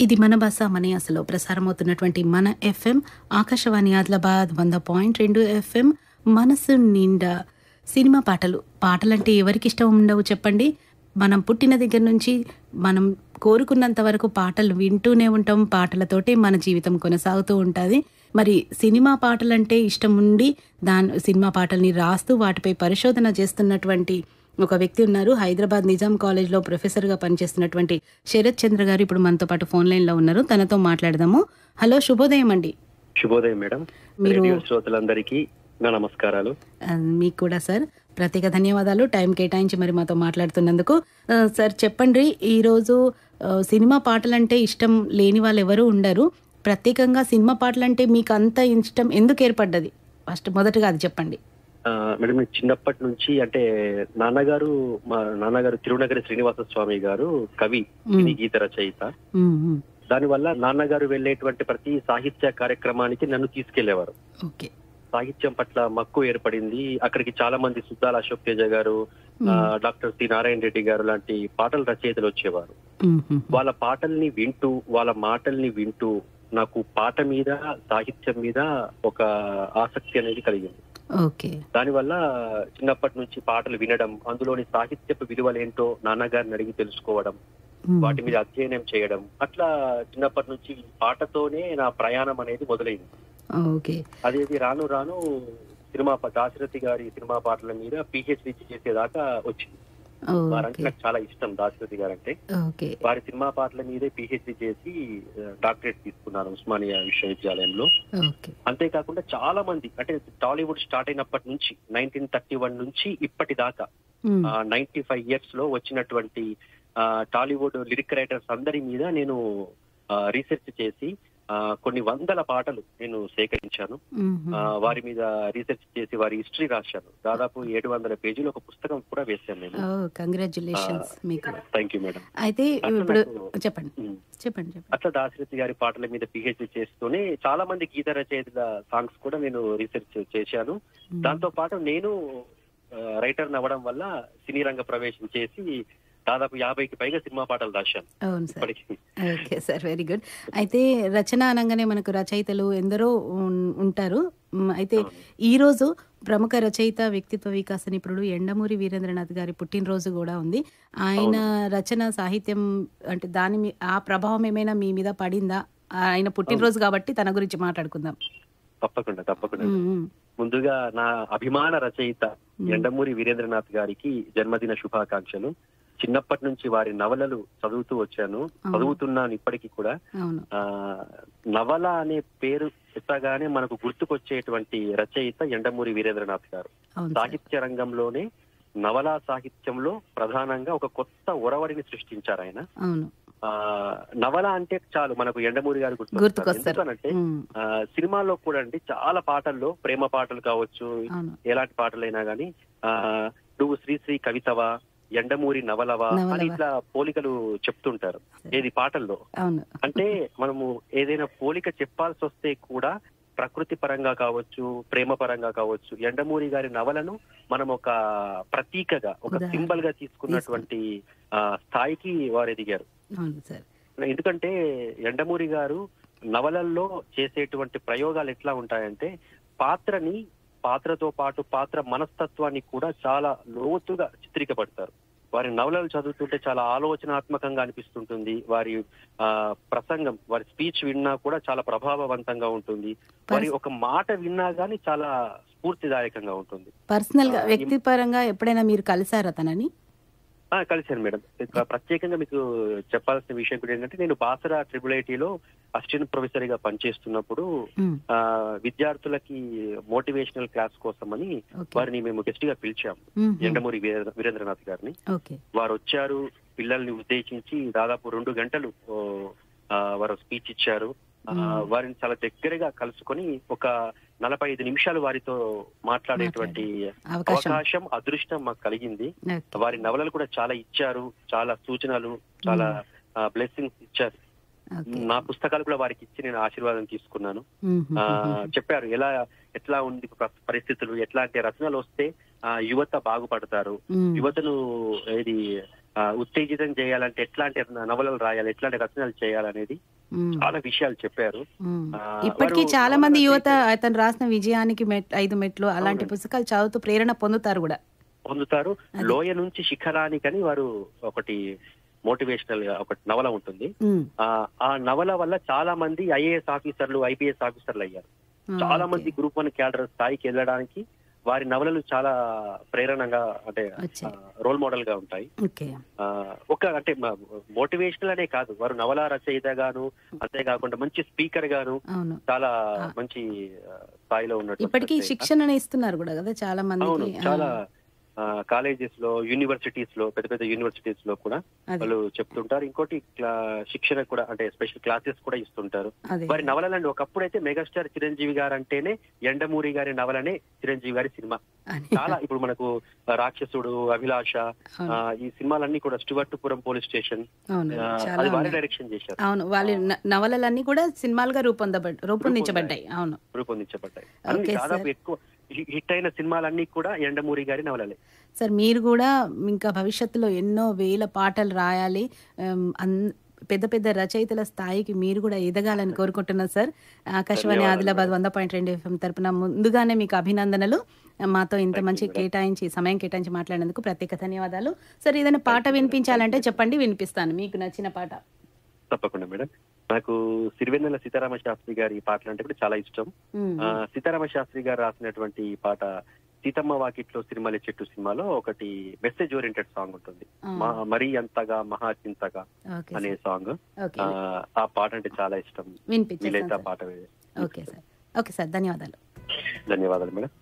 ఇది మన భాష మన యాసలో ప్రసారమవుతున్నటువంటి మన ఎఫ్ఎం ఆకాశవాణి ఆదిలాబాద్ 100.2 ఎఫ్ఎం మనసు నిండా సినిమా పాటలు. పాటలంటే ఎవరికి ఇష్టం ఉండవు చెప్పండి. మనం పుట్టిన దగ్గర నుంచి మనం కోరుకున్నంత వరకు పాటలు వింటూనే ఉంటాం. పాటలతోటే మన జీవితం కొనసాగుతూ ఉంటుంది. మరి సినిమా పాటలంటే ఇష్టం ఉండి సినిమా పాటల్ని రాస్తూ వాటిపై పరిశోధన చేస్తున్నటువంటి ఒక వ్యక్తి ఉన్నారు. హైదరాబాద్ నిజాం కాలేజ్లో ప్రొఫెసర్గా పనిచేస్తున్నటువంటి శరత్ చంద్ర గారు ఇప్పుడు మనతో పాటు ఫోన్ లైన్లో ఉన్నారు. తనతో మాట్లాడదాము. హలో, శుభోదయం అండి. శుభోదయం మేడం. రేడియో శ్రోతలందరికీ నా నమస్కారాలు. మీకు కూడా సార్ ప్రత్యేక ధన్యవాదాలు టైం కేటాయించి మరి మాతో మాట్లాడుతున్నందుకు. సార్ చెప్పండి, ఈరోజు సినిమా పాటలంటే ఇష్టం లేని వాళ్ళు ఎవరు ఉండరు. ప్రత్యేకంగా సినిమా పాటలంటే మీకు అంత ఇష్టం ఎందుకు ఏర్పడ్డది? మొదటగా అది చెప్పండి. మేడం, చిన్నప్పటి నుంచి అంటే మా నాన్నగారు తిరునగరి శ్రీనివాస స్వామి గారు కవి, గీత రచయిత. దానివల్ల నాన్నగారు వెళ్ళేటువంటి ప్రతి సాహిత్య కార్యక్రమానికి నన్ను తీసుకెళ్లేవారు. సాహిత్యం పట్ల మక్కువ ఏర్పడింది. అక్కడికి చాలా మంది సుద్దాల అశోక్ తేజ గారు, డాక్టర్ సి నారాయణ రెడ్డి గారు లాంటి పాటల రచయితలు వచ్చేవారు. వాళ్ళ పాటల్ని వింటూ, వాళ్ళ మాటల్ని వింటూ నాకు పాట మీద, సాహిత్యం మీద ఒక ఆసక్తి అనేది కలిగింది. దానివల్ల చిన్నప్పటి నుంచి పాటలు వినడం, అందులోని సాహిత్యపు విలువలేంటో నాన్నగారిని అడిగి తెలుసుకోవడం, వాటి మీద అధ్యయనం చేయడం, అట్లా చిన్నప్పటి నుంచి పాటతోనే నా ప్రయాణం అనేది మొదలైంది. అదేది రాను రాను దాశరథి గారి సినిమా పాటల మీద పిహెచ్డి చేసేదాకా వచ్చింది. వారంటే నాకు చాలా ఇష్టం. దాశరథి గారు అంటే వారి సినిమా పాటల మీదే పిహెచ్డి చేసి డాక్టరేట్ తీసుకున్నాను ఉస్మానియా విశ్వవిద్యాలయంలో. అంతేకాకుండా చాలా మంది అంటే టాలీవుడ్ స్టార్ట్ అయినప్పటి నుంచి 1931 నుంచి ఇప్పటిదాకా 95 years లో వచ్చినటువంటి టాలీవుడ్ లిరిక్ రైటర్స్ అందరి మీద నేను రీసెర్చ్ చేసి కొన్ని వందల పాటలు నేను సేకరించాను. వారి మీద రీసెర్చ్ చేసి వారి హిస్టరీ రాశాను. దాదాపు 700 పేజీలు ఒక పుస్తకం కూడా వేశాను నేను. కంగ్రాట్యులేషన్స్ మీకు. Thank you madam. అయితే ఇప్పుడు చెప్పండి. అట్లా దాశరథి గారి పాటల మీద పిహెచ్డి చేస్తూనే చాలా మంది గీత రచయితల సాంగ్స్ కూడా నేను రీసెర్చ్ చేశాను. దాంతో పాటు నేను రైటర్ అవ్వడం వల్ల సినీ రంగ ప్రవేశం చేసి దాదాపు 50కి పైగా సినిమా పాటలు రాశాను. అవును sir. Okay sir, very good. అయితే రచన అనగానే మనకు రచయితలు ఎందరో ఉంటారు. అయితే ఈరోజు ప్రముఖ రచయిత, వ్యక్తిత్వ వికాస నిపుణుడు యండమూరి వీరేంద్రనాథ్ గారి పుట్టినరోజు కూడా ఉంది. ఆయన రచన సాహిత్యం అంటే ఆ ప్రభావం ఏమైనా మీ మీద పడిందా? ఆయన పుట్టినరోజు కాబట్టి తన గురించి మాట్లాడుకుందాం. తప్పకుండా. ముందుగా నా అభిమాన రచయిత యండమూరి వీరేంద్రనాథ్ గారికి జన్మదిన శుభాకాంక్షలు. చిన్నప్పటి నుంచి వారి నవలలు చదువుతున్నాను ఇప్పటికీ కూడా. నవల అనే పేరు ఎత్తగానే మనకు గుర్తుకొచ్చేటువంటి రచయిత యండమూరి వీరేంద్రనాథ్ గారు. సాహిత్య రంగంలోనే నవలా సాహిత్యంలో ప్రధానంగా ఒక కొత్త ఒరవడిని సృష్టించారు ఆయన. నవల అంటే చాలు మనకు యండమూరి గారు గుర్తుకొస్తారు. ఎందుకంటే సినిమాల్లో కూడా అండి చాలా పాటల్లో ప్రేమ పాటలు కావచ్చు, ఎలాంటి పాటలైనా గానీ నువ్వు శ్రీశ్రీ కవితవా, ఎండమూరి నవలవా అని ఇట్లా పోలికలు చెప్తుంటారు ఏది పాటల్లో. అంటే మనము ఏదైనా పోలిక చెప్పాల్సి వస్తే కూడా ప్రకృతి పరంగా కావచ్చు, ప్రేమ పరంగా కావచ్చు, ఎండమూరి గారి నవలను మనం ఒక ప్రతీకగా, ఒక సింబల్ గా తీసుకున్నటువంటి స్థాయికి వారు ఎదిగారు. ఎందుకంటే ఎండమూరి గారు నవలల్లో చేసేటువంటి ప్రయోగాలు ఎట్లా ఉంటాయంటే పాత్రతో పాటు పాత్ర మనస్తత్వాన్ని కూడా చాలా లోతుగా చిత్రీకరిస్తారు. వారి నవలలు చదువుతుంటే చాలా ఆలోచనాత్మకంగా అనిపిస్తుంటుంది. వారి ప్రసంగం, వారి స్పీచ్ విన్నా కూడా చాలా ప్రభావవంతంగా ఉంటుంది. వారి ఒక మాట విన్నా గానీ చాలా స్ఫూర్తిదాయకంగా ఉంటుంది. పర్సనల్ గా, వ్యక్తిపరంగా ఎప్పుడైనా మీరు కలిసారా తనని? కలిశాను మేడం. ప్రత్యేకంగా మీకు చెప్పాల్సిన విషయం కూడా ఏంటంటే, నేను బాసరా IIITలో అసిస్టెంట్ ప్రొఫెసర్ గా పనిచేస్తున్నప్పుడు విద్యార్థులకి మోటివేషనల్ క్లాస్ కోసమని వారిని మేము గెస్ట్ గా పిలిచాము, యండమూరి వీరేంద్రనాథ్ గారిని. వారు వచ్చారు, పిల్లల్ని ఉద్దేశించి దాదాపు 2 గంటలు వారు స్పీచ్ ఇచ్చారు. వారిని చాలా దగ్గరగా కలుసుకొని ఒక 45 నిమిషాలు వారితో మాట్లాడేటువంటి అవకాశం, అదృష్టం మాకు కలిగింది. వారి నవలలు కూడా చాలా ఇచ్చారు, చాలా సూచనలు, చాలా బ్లెస్సింగ్స్ ఇచ్చారు. నా పుస్తకాలు కూడా వారికి ఇచ్చి నేను ఆశీర్వాదం తీసుకున్నాను. చెప్పారు ఎట్లా ఉంది పరిస్థితులు, ఎట్లాంటి రచనలు వస్తే యువత బాగుపడతారు, యువతను ఉత్తేజితం చేయాలంటే ఎట్లాంటి నవలలు రాయాలి, ఎట్లాంటి రచనలు చేయాలనేది మ్మ్. చాలా విషయాలు చెప్పారు. మ్మ్. ఆ, ఇప్పటికీ వారు చాలా నవల మంది యువత రచయిత అతను రాసిన విజయానికి 5 మెట్లు అలాంటి అవునండి పుస్తకాలు చదువుతూ ప్రేరణ పొందుతారు కూడా. పొందుతారు. అది. లోయ నుంచి శిఖరానికని వారు ఒకటి మోటివేషనల్ ఒక నవల ఉంటుంది. మ్మ్. ఆ నవల వల్ల చాలా మంది ఐఏఎస్ ఆఫీసర్లు, ఐపీఎస్ ఆఫీసర్లు అయ్యారు. చాలా ఓకే. మంది గ్రూప్ 1 క్యాడర్ స్థాయికి వెళ్ళడానికి వారి నవలలు చాలా ప్రేరణగా అంటే వచ్చాయి. రోల్ మోడల్ గా ఉంటాయి. ఓకే. ఒక అంటే మోటివేషనల్ అనే కాదు, వారు నవల రచయిత గాను, అంతేకాకుండా మంచి స్పీకర్ గాను అవును. చాలా ఆ. మంచి స్థాయిలో ఉన్నటువంటి ఇప్పటికీ రచయిత. శిక్షణను ఇస్తున్నారు కూడా కదా చాలా అవును, మందికి. చాలా కాలేజెస్ లో, యూనివర్సిటీస్ లో, పెద్ద పెద్ద యూనివర్సిటీస్ లో కూడా అదే వాళ్ళు చెప్తుంటారు. ఇంకోటి శిక్షణ కూడా అంటే స్పెషల్ క్లాసెస్ కూడా ఇస్తుంటారు. అదే వారి నవలలండి ఒకప్పుడైతే మెగాస్టార్ చిరంజీవి గారు అంటేనే ఎండమూరి గారి నవలనే చిరంజీవి గారి సినిమా. అని. చాలా ఇప్పుడు మనకు రాక్షసుడు, అభిలాష, అవును. ఈ సినిమాలన్నీ కూడా స్టువర్టుపురం పోలీస్ స్టేషన్ అవును. చాలా అది వారి ఉన్నాయి. డైరెక్షన్ చేశారు, అవును, వాళ్ళ నవలలన్నీ కూడా సినిమాలుగా రూపొందించబడ్డాయి. అవును. రూపొందించబడ్డాయి. అన్ని ఓకే దాదాపు సార్. ఎక్కువ హిట్ అయిన సినిమాలన్నీ కూడా ఎండమూరి గారి నవలలే. సార్ మీరు కూడా ఇంకా భవిష్యత్తులో ఎన్నో వేల పాటలు రాయాలి, పెద్ద పెద్ద రచయితల స్థాయికి మీరు కూడా ఎదగాలని కోరుకుంటున్నాను సార్. ఆకాశవాణి ధన్యవాదాలు ఆదిలాబాద్ మేడం. 100.2 FM తరపున ముందుగానే మీకు అభినందనలు. మాతో ఇంత థ్యాంక్ యూ మంచి మేడం. సమయం కేటాయించి మాట్లాడినందుకు ప్రత్యేక ధన్యవాదాలు సార్. ఏదైనా పాట థ్యాంక్ యూ మేడం. వినిపించాలంటే థ్యాంక్ యూ. చెప్పండి, వినిపిస్తాను మీకు నచ్చిన పాట. తప్పకుండా మేడం. నాకు సిరివెన్నెల సీతారామ శాస్త్రి గారి పాటలు అంటే కూడా చాలా ఇష్టం. మ్మ్. సీతారామ శాస్త్రి గారు రాసినటువంటి ఈ పాట సీతమ్మ వాకిట్లో సిరిమల్లె చెట్టు సినిమాలో ఒకటి మెసేజ్ ఓరియంటెడ్ సాంగ్ ఉంటుంది, ఆ. మరీ అంతగా మహాచింతగా ఓకే అనే సార్. సాంగ్. ఓకే, ఆ పాట అంటే చాలా ఇష్టం. వినిపించేస్తాను వీలైతే ఆ సార్. పాట ఓకే సార్. ఓకే సార్, ధన్యవాదాలు. ధన్యవాదాలు మేడం.